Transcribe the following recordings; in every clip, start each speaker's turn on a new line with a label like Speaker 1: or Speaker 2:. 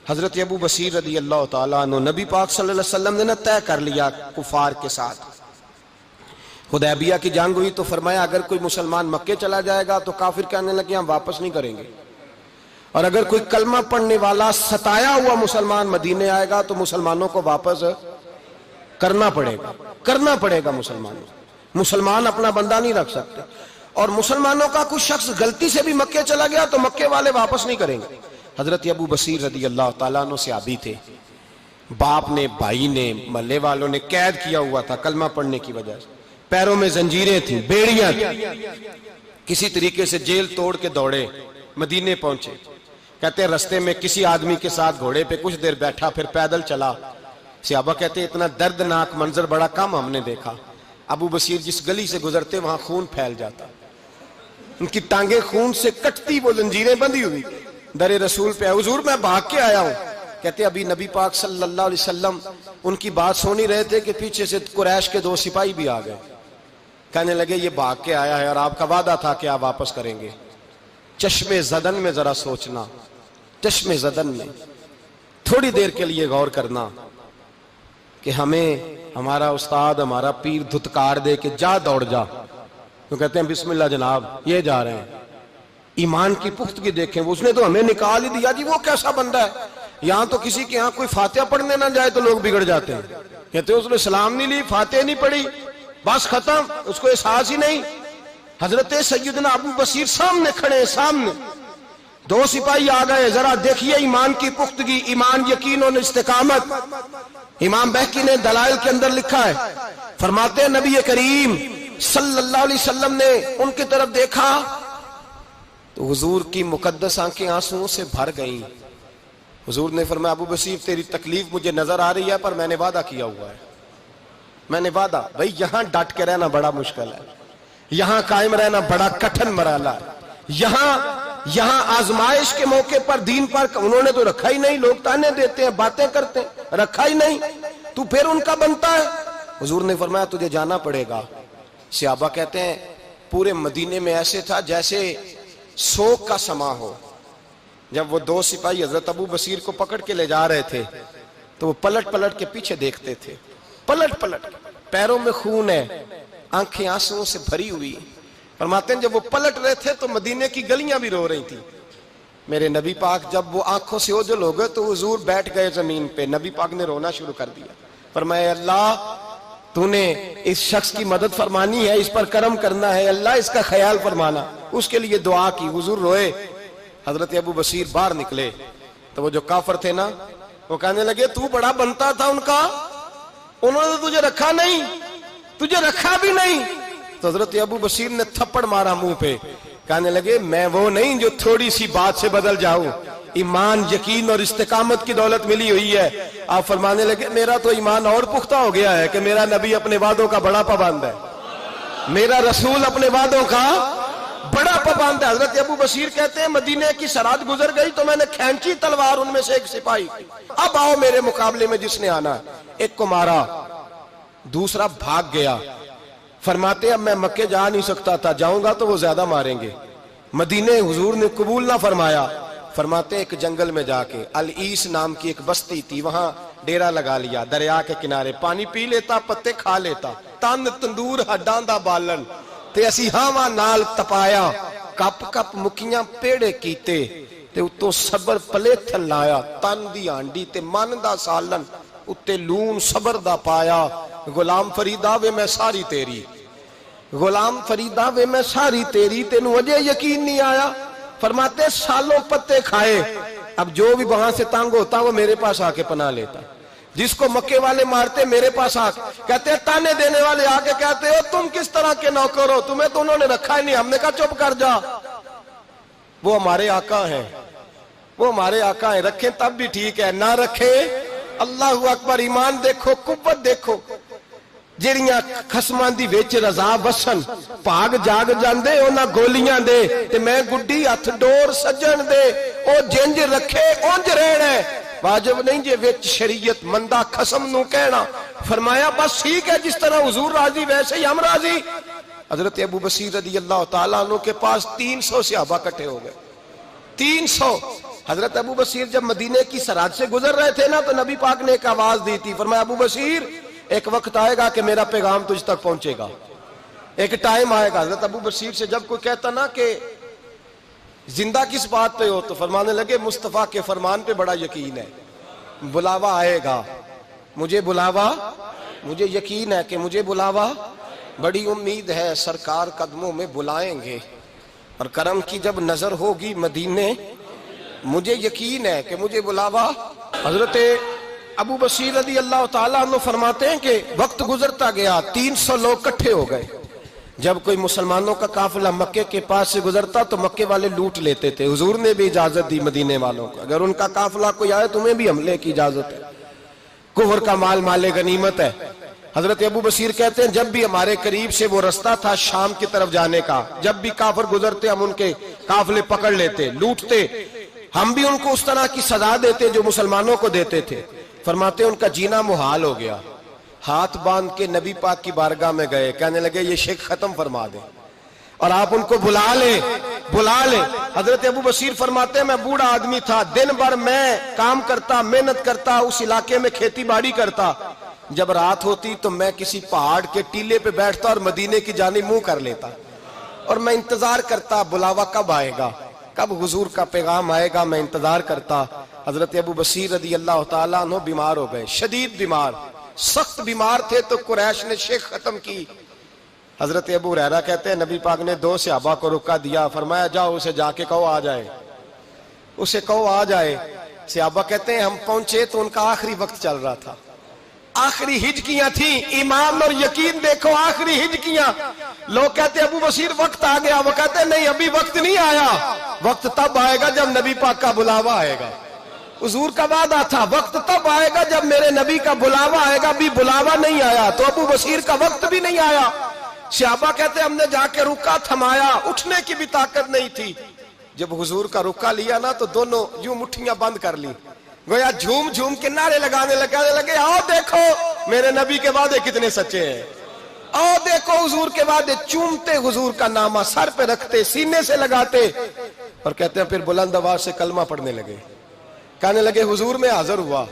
Speaker 1: حضرت ابو بصیر رضی اللہ تعالیٰ عنہ نبی پاک صلی اللہ علیہ وسلم نے نہ طے کر لیا کفار کے ساتھ. حدیبیہ کی جنگ ہوئی تو فرمایا اگر کوئی مسلمان مکے چلا جائے گا تو کافر کہنے لگے ہم واپس نہیں کریں گے، اور اگر کوئی کلمہ پڑھنے والا ستایا ہوا مسلمان مدینے آئے گا تو مسلمانوں کو واپس کرنا پڑے گا. مسلمان اپنا بندہ نہیں رکھ سکتے، اور مسلمانوں کا کوئی شخص غلطی سے بھی مکے چلا گیا تو مکے والے واپس نہیں کریں گے. حضرت ابو بصیر رضی اللہ تعالیٰ عنہ صحابی تھے، باپ نے بھائی نے محلے والوں نے قید کیا ہوا تھا کلمہ پڑھنے کی وجہ سے، پیروں میں زنجیریں تھیں، بیڑیاں تھیں، کسی طریقے سے جیل توڑ کے دوڑے مدینے پہنچے. کہتے ہیں رستے میں کسی آدمی کے ساتھ گھوڑے پہ کچھ دیر بیٹھا پھر پیدل چلا. صحابہ کہتے ہیں اتنا دردناک منظر بڑا کم ہم نے دیکھا. ابو بصیر جس گلی سے گزرتے وہاں خون پھیل جاتا، ان کی ٹانگیں خون سے کٹتی، وہ زنجیریں بندھی ہوئی. در رسول پہ حضور میں بھاگ کے آیا ہوں. کہتے ابھی نبی پاک صلی اللہ علیہ وسلم ان کی بات سن ہی رہے تھے کہ پیچھے سے قریش کے 2 سپاہی بھی آ گئے. کہنے لگے یہ بھاگ کے آیا ہے اور آپ کا وعدہ تھا کہ آپ واپس کریں گے. چشم زدن میں ذرا سوچنا، چشم زدن میں تھوڑی دیر کے لیے غور کرنا کہ ہمیں ہمارا استاد ہمارا پیر دھتکار دے کہ جا دوڑ جا، تو کہتے ہیں بسم اللہ جناب یہ جا رہے ہیں. ایمان کی پختگی دیکھیں، اس نے تو ہمیں نکال ہی دیا جی، وہ کیسا بندہ ہے. یہاں تو کسی کے یہاں کوئی فاتحہ پڑھنے نہ جائے تو لوگ بگڑ جاتے ہیں. کہتے ہیں اس نے سلام نہیں لی، فاتحہ نہیں پڑھی، بس ختم، اس کو احساس ہی نہیں. حضرت سیدنا ابو بصیر سامنے کھڑے، سامنے 2 سپاہی آ گئے. ذرا دیکھیے ایمان کی پختگی، ایمان، یقین اور استقامت. امام بہقی نے دلائل کے اندر لکھا ہے، فرماتے ہیں نبی کریم صلی اللہ علیہ وسلم نے ان کی طرف دیکھا تو حضور کی مقدس آنکھیں آنسوؤں سے بھر گئیں. حضور نے فرمایا ابو بصیر تیری تکلیف مجھے نظر آ رہی ہے پر میں نے وعدہ کیا ہوا ہے، میں نے وعدہ. بھئی یہاں ڈٹ کے رہنا بڑا مشکل ہے، یہاں قائم رہنا بڑا کٹھن مرحلہ ہے. یہاں آزمائش کے موقع پر دین پر انہوں نے تو رکھا ہی نہیں. لوگ تانے دیتے ہیں، باتیں کرتے ہیں، رکھا ہی نہیں، تو پھر ان کا بنتا ہے. حضور نے فرمایا تجھے جانا پڑے گا. صحابہ کہتے ہیں پورے مدینے میں ایسے تھا جیسے سوگ کا سما ہو. جب وہ 2 سپاہی حضرت ابو بصیر کو پکڑ کے لے جا رہے تھے تو وہ پلٹ پلٹ کے پیچھے دیکھتے تھے، پلٹ پلٹ، پیروں میں خون ہے، آنکھیں آنسوؤں سے بھری ہوئی. فرماتے ہیں جب وہ پلٹ رہے تھے تو مدینے کی گلیاں بھی رو رہی تھی. میرے نبی پاک جب وہ آنکھوں سے اوجھل ہو گئے تو حضور بیٹھ گئے زمین پہ. نبی پاک نے رونا شروع کر دیا. فرمایا اللہ تو نے اس شخص کی مدد فرمانی ہے، اس پر کرم کرنا ہے، اللہ اس کا خیال فرمانا. اس کے لیے دعا کی، حضور روئے. حضرت ابو بصیر باہر نکلے تو وہ جو کافر تھے نا وہ کہنے لگے تو بڑا بنتا تھا ان کا، انہوں نے تجھے رکھا نہیں، تجھے رکھا بھی نہیں. تو حضرت ابو بصیر نے تھپڑ مارا منہ پہ. کہنے لگے میں وہ نہیں جو تھوڑی سی بات سے بدل جاؤں، ایمان، یقین اور استقامت کی دولت ملی ہوئی ہے. آپ فرمانے لگے میرا تو ایمان اور پختہ ہو گیا ہے کہ میرا نبی اپنے وعدوں کا بڑا پابند ہے، میرا رسول اپنے وعدوں کا بڑا پابند ہے. حضرت ابو بصیر کہتے ہیں مدینے کی سرحد گزر گئی تو میں نے کھینچی تلوار ان میں سے ایک سپاہی، اب آؤ میرے مقابلے میں جس نے آنا ہے. ایک کو مارا، دوسرا بھاگ گیا. فرماتے اب میں مکے جا نہیں سکتا تھا، جاؤں گا تو وہ زیادہ ماریں گے. مدینے حضور نے قبول نہ فرمایا. فرماتے ایک جنگل میں جا کے العیس نام کی ایک بستی تھی، وہاں ڈیرا لگا لیا، دریا کے کنارے، پانی پی لیتا، پتے کھا لیتا. تن تندور ہڈاں دا بالن تے اسی ہاواں نال تپایا، کپ کپ مکیاں پیڑے کیتے تے اتوں صبر پلیتھن لایا. تن دی ہانڈی تے من دا سالن اتے لون صبر دا پایا. غلام فریدا وے میں ساری تیری، غلام فریدا وے میں ساری تیری، تینوں اجے یقین نہیں آیا. فرماتے سالوں پتے کھائے، اب جو بھی وہاں سے تنگ ہوتا وہ میرے پاس آ کے پناہ لیتا. جس کو مکے والے مارتے میرے پاس آ کہتے تانے دینے والے آ کے کہتے ہو تم کس طرح کے نوکر ہو، تمہیں تو انہوں نے رکھا ہی نہیں. ہم نے کہا چپ کر جا، وہ ہمارے آقا ہیں، وہ ہمارے آقا ہیں، رکھیں تب بھی ٹھیک ہے، نہ رکھیں اللہ اکبر. ایمان دیکھو، قوت دیکھو. جڑیاں خصماں دی وچ رضا وسن بھاگ جاگ جاندے انہاں گولیاں دے تے میں گڈی ہتھ ڈور سجن دے او جنج رکھے اونج رہنا ہے. واجب نہیں جے وچ شریعت مندہ خصم نو کہنا. فرمایا بس ٹھیک ہے، جس طرح حضور راضی ویسے ہی ہم راضی. حضرت ابو بصیر رضی اللہ تعالیٰ عنہ کے پاس 300 صحابہ کٹھے ہو گئے. 300 حضرت ابو بصیر جب مدینے کی سرحد سے گزر رہے تھے نا تو نبی پاک نے ایک آواز دی تھی، فرمایا ابو بصیر ایک وقت آئے گا کہ میرا پیغام تجھ تک پہنچے گا، ایک ٹائم آئے گا۔ حضرت ابو بصیر سے جب کوئی کہتا نا کہ زندہ کس بات پہ ہو تو فرمانے لگے مصطفیٰ کے فرمان پہ بڑا یقین ہے، بلاوا آئے گا، مجھے بلاوا، مجھے یقین ہے کہ مجھے بلاوا، بڑی امید ہے سرکار قدموں میں بلائیں گے اور کرم کی جب نظر ہوگی مدینے، مجھے یقین ہے کہ مجھے بلاوا۔ حضرت ابو بصیر رضی اللہ تعالیٰ عنہ فرماتے ہیں کہ وقت گزرتا گیا، 300 لوگ کٹھے ہو گئے۔ جب کوئی مسلمانوں کا قافلہ مکے کے پاس سے گزرتا تو مکے والے لوٹ لیتے تھے۔ حضور نے بھی اجازت دی مدینے والوں کو، اگر ان کا قافلہ کوئی آئے تمہیں بھی حملے کی اجازت ہے، کفر کا مال مال غنیمت ہے۔ حضرت ابو بصیر کہتے ہیں جب بھی ہمارے قریب سے وہ رستہ تھا شام کی طرف جانے کا، جب بھی کافر گزرتے ہم ان کے قافلے پکڑ لیتے، لوٹتے، ہم بھی ان کو اس طرح کی سزا دیتے جو مسلمانوں کو دیتے تھے۔ فرماتے ان کا جینا محال ہو گیا، ہاتھ باندھ کے نبی پاک کی بارگاہ میں گئے، کہنے لگے یہ شرک ختم فرما دیں اور آپ ان کو بلا لیں، بلا لیں۔ حضرت ابو بصیر فرماتے ہیں میں بوڑھا آدمی تھا، دن بھر میں کام کرتا، محنت کرتا، اس علاقے میں کھیتی باڑی کرتا، جب رات ہوتی تو میں کسی پہاڑ کے ٹیلے پہ بیٹھتا اور مدینے کی جانب منہ کر لیتا اور میں انتظار کرتا بلاوا کب آئے گا، کب حضور کا پیغام آئے گا، میں انتظار کرتا۔ حضرت ابو بصیر رضی اللہ تعالیٰ عنہ بیمار ہو گئے، شدید بیمار، سخت بیمار تھے تو قریش نے شیخ ختم کی۔ حضرت ابو ہریرہ کہتے ہیں نبی پاک نے 2 صحابہ کو رکا دیا، فرمایا جاؤ اسے جا کے کہو آ جائے، اسے کہو آ جائے۔ صحابہ کہتے ہیں ہم پہنچے تو ان کا آخری وقت چل رہا تھا، آخری ہجکیاں تھیں، ایمان اور یقین دیکھو، آخری ہجکیاں۔ لوگ کہتے ابو بصیر وقت آ گیا، وہ کہتے نہیں ابھی وقت نہیں آیا، وقت تب آئے گا جب نبی پاک کا بلاوا آئے گا۔ حضور کا وعدہ تھا وقت تب آئے گا جب میرے نبی کا بلاوا آئے گا، ابھی بلاوا نہیں آیا تو ابو بصیر کا وقت بھی نہیں آیا۔ صحابہ کہتے ہم نے جا کے رکا، تھمایا، اٹھنے کی بھی طاقت نہیں تھی۔ جب حضور کا رکا لیا نا تو دونوں یوں مٹھیاں بند کر لی، گویا جھوم جھوم کے نعرے لگانے لگے آؤ دیکھو میرے نبی کے وعدے کتنے سچے ہیں، آؤ دیکھو حضور کے وعدے، چومتے حضور کا نامہ، سر پہ رکھتے، سینے سے لگاتے، اور کہتے ہیں پھر بلند آواز سے کلمہ پڑھنے لگے، کہنے لگے حضور میں حاضر ہوا،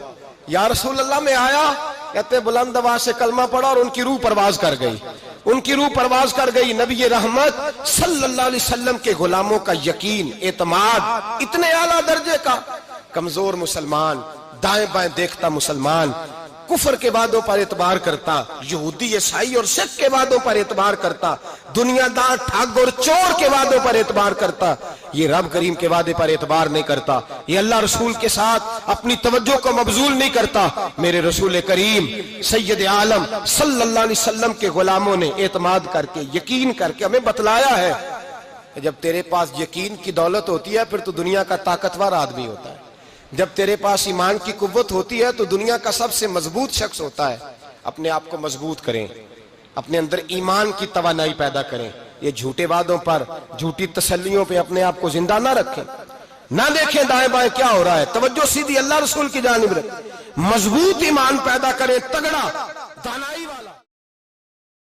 Speaker 1: یا رسول اللہ میں آیا، کہتے بلند آواز سے کلمہ پڑھا اور ان کی روح پرواز کر گئی، ان کی روح پرواز کر گئی۔ نبی رحمت صلی اللہ علیہ وسلم کے غلاموں کا یقین، اعتماد اتنے اعلیٰ درجے کا، کمزور مسلمان، دائیں بائیں دیکھتا مسلمان، کفر کے وعدوں پر اعتبار کرتا، یہودی عیسائی اور سکھ کے وعدوں پر اعتبار کرتا، دنیا دار ٹھگ اور چور کے وعدوں پر اعتبار کرتا، یہ رب کریم کے وعدے پر اعتبار نہیں کرتا، یہ اللہ رسول کے ساتھ اپنی توجہ کو مبذول نہیں کرتا۔ میرے رسول کریم سید عالم صلی اللہ علیہ وسلم کے غلاموں نے اعتماد کر کے، یقین کر کے ہمیں بتلایا ہے کہ جب تیرے پاس یقین کی دولت ہوتی ہے پھر تو دنیا کا طاقتور آدمی ہوتا ہے، جب تیرے پاس ایمان کی قوت ہوتی ہے تو دنیا کا سب سے مضبوط شخص ہوتا ہے۔ اپنے آپ کو مضبوط کریں، اپنے اندر ایمان کی توانائی پیدا کریں، یہ جھوٹے وعدوں پر، جھوٹی تسلیوں پہ اپنے آپ کو زندہ نہ رکھیں، نہ دیکھیں دائیں بائیں کیا ہو رہا ہے، توجہ سیدھی اللہ رسول کی جانب رکھیں، مضبوط ایمان پیدا کریں، تگڑا دانائی والا۔